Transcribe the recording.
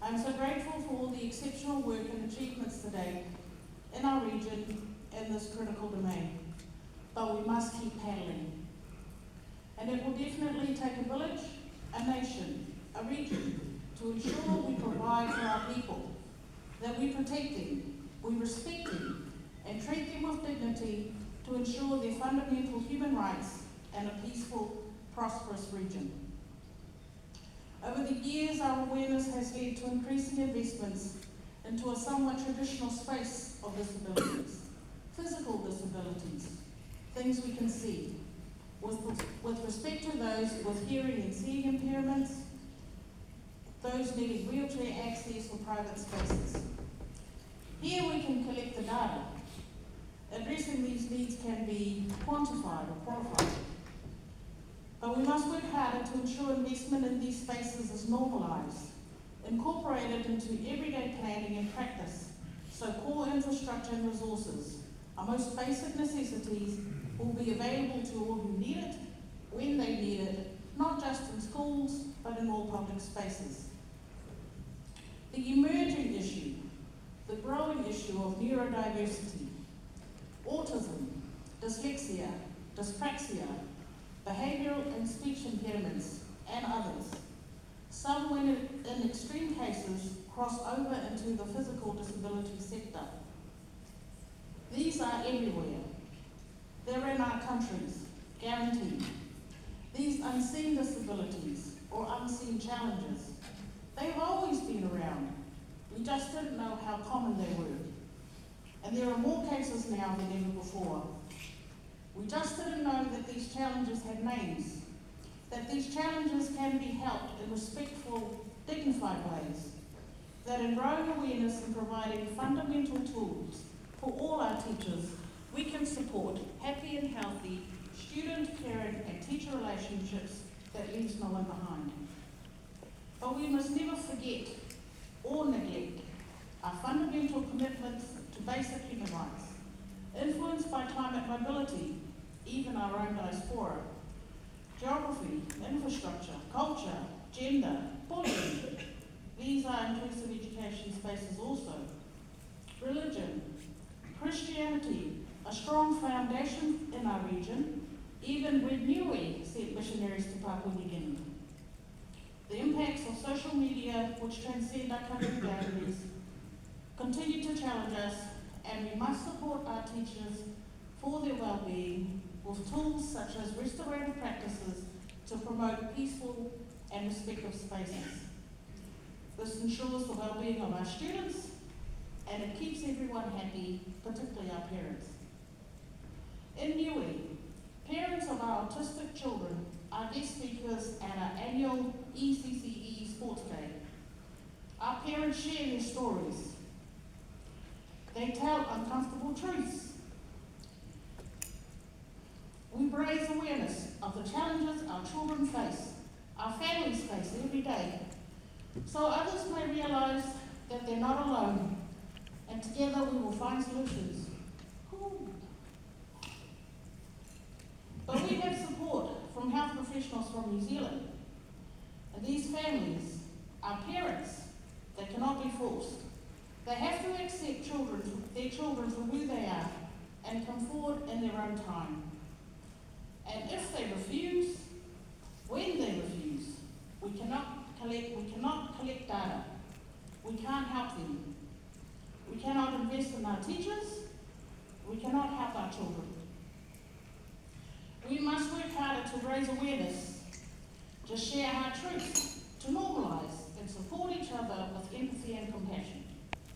I'm so grateful for all the exceptional work and achievements today in our region in this critical domain, but we must keep paddling. And it will definitely take a village, a nation, a region to ensure we provide for our people, that we protect them, we respect them, and treat them with dignity to ensure their fundamental human rights and a peaceful, prosperous region. Over the years, our awareness has led to increasing investments into a somewhat traditional space of disabilities, physical disabilities, things we can see, with respect to those with hearing and seeing impairments, those needing wheelchair access or private spaces. Here we can collect the data. Addressing these needs can be quantified or qualified. But we must work harder to ensure investment in these spaces is normalised, incorporated into everyday planning and practice, so core infrastructure and resources, our most basic necessities, will be available to all who need it, when they need it, not just in schools, but in all public spaces. The emerging issue, the growing issue of neurodiversity, autism, dyslexia, dyspraxia, behavioural and speech impairments, and others. Some, when in extreme cases, cross over into the physical disability sector. These are everywhere. They're in our countries, guaranteed. These unseen disabilities or unseen challenges, they've always been around. We just didn't know how common they were. And there are more cases now than ever before. We just didn't know that these challenges had names, that these challenges can be helped in respectful, dignified ways, that in growing awareness and providing fundamental tools for all our teachers, we can support happy and healthy student, parent, and teacher relationships that leaves no one behind. But we must never forget or neglect our fundamental commitments to basic human rights, influenced by climate mobility, even our own diaspora, geography, infrastructure, culture, gender, bullying. These are inclusive education spaces also. Religion, Christianity, a strong foundation in our region, even when Niue sent missionaries to Papua New Guinea. The impacts of social media, which transcend our country boundaries, continue to challenge us, and we must support our teachers for their well-being with tools such as restorative practices to promote peaceful and respectful spaces. This ensures the well-being of our students, and it keeps everyone happy, particularly our parents. In Niue, parents of our autistic children are guest speakers at our annual ECCE Sports Day. Our parents share their stories. They tell uncomfortable truths. We raise awareness of the challenges our children face, our families face every day, so others may realise that they're not alone, and together we will find solutions. But we have support from health professionals from New Zealand, and these families are parents that cannot be forced. They have to accept their children for who they are and come forward in their own time. And if they refuse, when they refuse, we cannot collect data. We can't help them. We cannot invest in our teachers. We cannot help our children. We must work harder to raise awareness, to share our truth, to normalise and support each other with empathy and compassion.